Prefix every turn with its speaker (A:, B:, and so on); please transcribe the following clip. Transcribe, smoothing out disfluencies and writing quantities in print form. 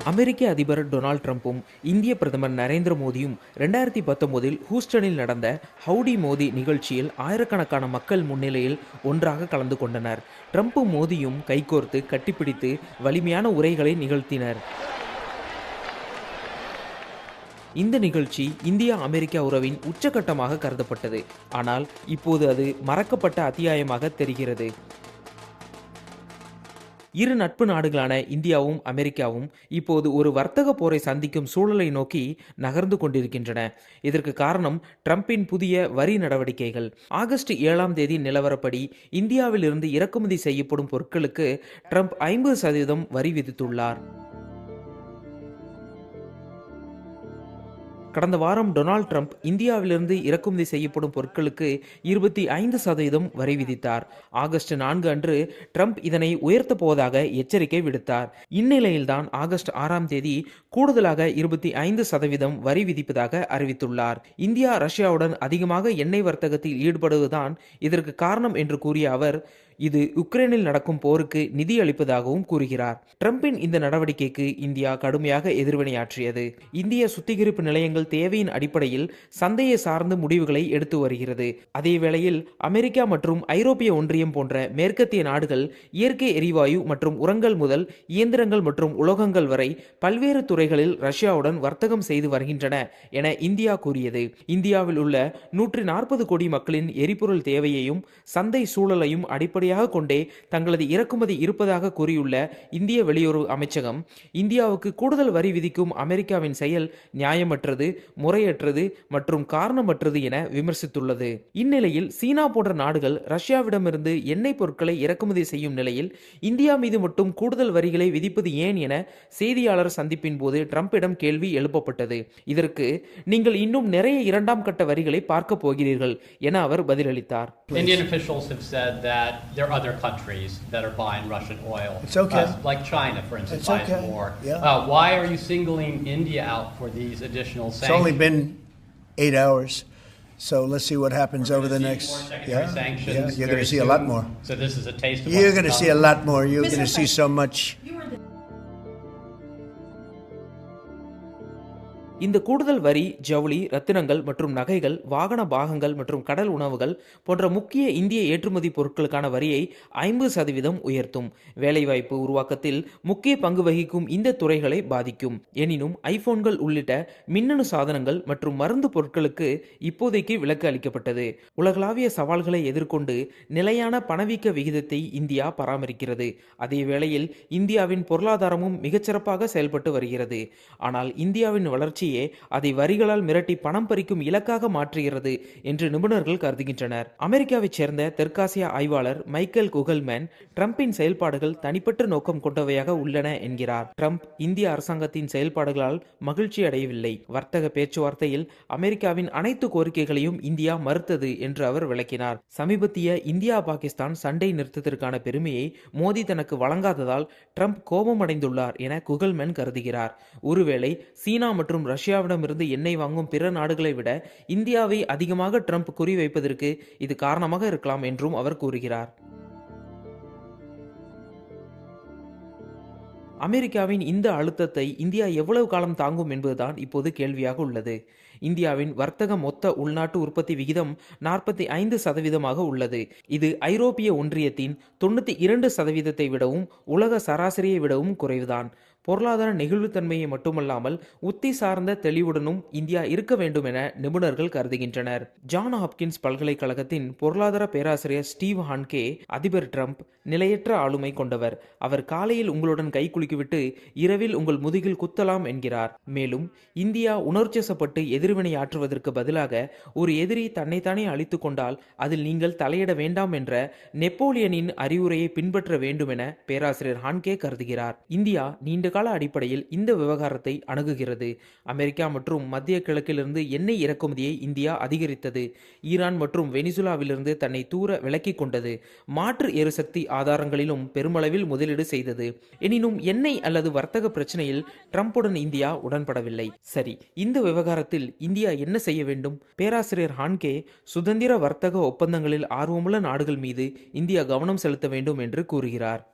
A: அமெரிக்க அதிபர் டொனால்ட் ட்ரம்ப்பும் இந்திய பிரதமர் நரேந்திர மோடியும் 2019 ஹூஸ்டனில் நடந்த ஹவுடி மோடி நிகழ்ச்சியில் ஆயிரக்கணக்கான மக்கள் முன்னிலையில் ஒன்றாக கலந்து கொண்டனர். ட்ரம்ப்பும் மோடியும் கைகோர்த்து கட்டிப்பிடித்து வலிமையான உரைகளை நிகழ்த்தினர். இந்த நிகழ்ச்சி இந்தியா அமெரிக்கா உறவின் உச்சகட்டமாக கருதப்பட்டது. ஆனால் இப்போது அது மறக்கப்பட்ட அத்தியாயமாக தெரிகிறது. இரு நட்பு நாடுகளான இந்தியாவும் அமெரிக்காவும் இப்போது ஒரு வர்த்தக போரை சந்திக்கும் சூழலை நோக்கி நகர்ந்து கொண்டிருக்கின்றன. இதற்கு காரணம் ட்ரம்பின் புதிய வரி நடவடிக்கைகள். ஆகஸ்ட் 7ஆம் தேதி நிலவரப்படி இந்தியாவில் இருந்து இறக்குமதி செய்யப்படும் பொருட்களுக்கு ட்ரம்ப் 50% வரி விதித்துள்ளார். கடந்த வாரம் டொனால்ட் ட்ரம்ப் இந்தியாவிலிருந்து இறக்குமதி செய்யப்படும் பொருட்களுக்கு 25% வரி விதித்தார். ஆகஸ்ட் 4 அன்று ட்ரம்ப் இதனை உயர்த்தப் போவதாக எச்சரிக்கை விடுத்தார். இந்நிலையில்தான் ஆகஸ்ட் 6ஆம் தேதி கூடுதலாக 25% வரி விதிப்பதாக அறிவித்துள்ளார். இந்தியா ரஷ்யாவுடன் அதிகமாக எண்ணெய் வர்த்தகத்தில் ஈடுபடுவதுதான் இதற்கு காரணம் என்று கூறிய அவர், இது உக்ரைனில் நடக்கும் போருக்கு நிதி அளிப்பதாகவும் கூறுகிறார். ட்ரம்பின் இந்த நடவடிக்கைக்கு இந்தியா கடுமையாக எதிர்வினையாற்றியது. இந்திய சுத்திகரிப்பு நிலையங்கள் தேவையின் அடிப்படையில் சந்தையை சார்ந்து முடிவுகளை எடுத்து வருகிறது. அதே வேளையில் அமெரிக்கா மற்றும் ஐரோப்பிய ஒன்றியம் போன்ற மேற்கத்திய நாடுகள் இயற்கை எரிவாயு மற்றும் உரங்கள் முதல் இயந்திரங்கள் மற்றும் உலோகங்கள் வரை பல்வேறு துறைகளில் ரஷ்யாவுடன் வர்த்தகம் செய்து வருகின்றன என இந்தியா கூறியது. இந்தியாவில் உள்ள 140 கோடி மக்களின் எரிபொருள் தேவையையும் சந்தை சூழலையும் அடிப்படையாக கொண்டே தங்களது இறக்குமதி இருப்பதாக கூறியுள்ள இந்திய வெளியுறவு அமைச்சகம், இந்தியாவுக்கு கூடுதல் வரி விதிக்கும் அமெரிக்காவின் செயல் நியாயமற்றது, முறையற்றது மற்றும் காரணமற்றது என விமர்சித்துள்ளது. இந்நிலையில் சீனா போன்ற நாடுகள் ரஷ்யாவிடமிருந்து எண்ணெய் பொருட்களை இறக்குமதி செய்யும் நிலையில் இந்தியா மீது மட்டும் கூடுதல் வரிகளை விதிப்பது ஏன் என செய்தியாளர் சந்திப்பின் போது ட்ரம்பிடம் கேள்வி எழுப்பப்பட்டது. இதற்கு நீங்கள் இன்னும் நிறைய இரண்டாம் கட்ட வரிகளை பார்க்க போகிறீர்கள் என அவர் பதிலளித்தார்.
B: Indian officials have said that there are other countries that are buying Russian oil.
C: It's okay.
B: Like China, for instance,
C: It's
B: buys
C: okay.
B: more.
C: Yeah.
B: Why are you singling India out for these additional sanctions?
C: It's only been 8 hours, so let's see what happens over the next.
B: Sanctions
C: You're going to see a lot more.
B: So this is a taste of
C: You're going to see a lot more. You're going to see so much.
A: இந்த கூடுதல் வரி ஜவுளி, ரத்தினங்கள் மற்றும் நகைகள், வாகன பாகங்கள் மற்றும் கடல் உணவுகள் போன்ற முக்கிய இந்திய ஏற்றுமதி பொருட்களுக்கான வரியை 50% உயர்த்தும். வேலைவாய்ப்பு உருவாக்கத்தில் முக்கிய பங்கு வகிக்கும் இந்த துறைகளை பாதிக்கும். எனினும் ஐபோன்கள் உள்ளிட்ட மின்னணு சாதனங்கள் மற்றும் மருந்து பொருட்களுக்கு இப்போதைக்கு விலக்கு அளிக்கப்பட்டது. உலகளாவிய சவால்களை எதிர்கொண்டு நிலையான பணவீக்க விகிதத்தை இந்தியா பராமரிக்கிறது. அதே வேளையில் இந்தியாவின் பொருளாதாரமும் மிகச்சிறப்பாக செயல்பட்டு வருகிறது. ஆனால் இந்தியாவின் வளர்ச்சி அதை வரிகளால் மிரட்டி பணம் பறிக்கும் இலக்காக மாற்றுகிறது என்று நிபுணர்கள் கருதுகின்றனர். அமெரிக்காவைச் சேர்ந்த தெற்காசிய ஆய்வாளர் மைக்கேல் குகல்மேன் ட்ரம்பின் செயல்பாடுகள் தனிப்பட்ட நோக்கம் கொண்டவையாக உள்ளன என்கிறார். ட்ரம்ப் இந்திய அரசாங்கத்தின் செயல்பாடுகளால் மகிழ்ச்சி அடையவில்லை. வர்த்தக பேச்சுவார்த்தையில் அமெரிக்காவின் அனைத்து கோரிக்கைகளையும் இந்தியா மறுத்தது என்று அவர் விளக்கினார். சமீபத்திய இந்தியா பாகிஸ்தான் சண்டை நிறுத்தத்திற்கான பெருமையை மோடி தனக்கு வழங்காததால் ட்ரம்ப் கோபமடைந்துள்ளார் என குகல்மேன் கருதுகிறார். ஒருவேளை சீனா மற்றும் ரஷ்யாவிடமிருந்து எண்ணெய் வாங்கும் பிற நாடுகளை விட இந்தியாவை அதிகமாக ட்ரம்ப் குறிவைப்பதற்கு இது காரணமாக இருக்கலாம் என்றும் அவர் கூறுகிறார். அமெரிக்காவின் இந்த அழுத்தத்தை இந்தியா எவ்வளவு காலம் தாங்கும் என்பதுதான் இப்போது கேள்வியாக உள்ளது. இந்தியாவின் வர்த்தக மொத்த உள்நாட்டு உற்பத்தி விகிதம் 45% உள்ளது. இது ஐரோப்பிய ஒன்றியத்தின் 92% விடவும் உலக சராசரியை விடவும் குறைவுதான். பொருளாதார நெகிழ்வுத்தன்மையை மட்டுமல்லாமல் உத்தி சார்ந்த தெளிவுடனும் இந்தியா இருக்க வேண்டும் என நிபுணர்கள் கருதுகின்றனர். ஜான் ஹாப்கின்ஸ் பல்கலைக்கழகத்தின் பொருளாதார பேராசிரியர் ஸ்டீவ் ஹான்கே, அதிபர் ட்ரம்ப் நிலையற்ற ஆளுமை கொண்டவர். அவர் காலையில் உங்களுடன் கை குலுக்கிவிட்டு இரவில் உங்கள் முதுகில் குத்தலாம் என்கிறார். மேலும் இந்தியா உணர்ச்சிசப்பட்டு எதிர்வினையாற்றுவதற்கு பதிலாக ஒரு எதிரி தன்னைத்தானே அழித்துக் கொண்டால் அதில் நீங்கள் தலையிட வேண்டாம் என்ற நெப்போலியனின் அறிவுரையை பின்பற்ற வேண்டும் என பேராசிரியர் ஹான்கே கருதுகிறார். இந்தியா நீண்ட கால அடிப்படையில் இந்த விவகாரத்தை அணுகுகிறது. அமெரிக்கா மற்றும் மத்திய கிழக்கிலிருந்து எண்ணெய் இறக்குமதியை இந்தியா அதிகரித்தது. ஈரான் மற்றும் வெனிசுலாவிலிருந்து தன்னை தூர விலக்கிக் கொண்டது. மாற்று எரிசக்தி ஆதாரங்களிலும் பெருமளவில் முதலீடு செய்தது. எனினும் எண்ணெய் அல்லது வர்த்தக பிரச்சனையில் ட்ரம்புடன் இந்தியா உடன்படவில்லை. சரி, இந்த விவகாரத்தில் இந்தியா என்ன செய்ய வேண்டும்? பேராசிரியர் ஹான்கே, சுதந்திர வர்த்தக ஒப்பந்தங்களில் ஆர்வமுள்ள நாடுகள் மீது இந்தியா கவனம் செலுத்த வேண்டும் என்று கூறுகிறார்.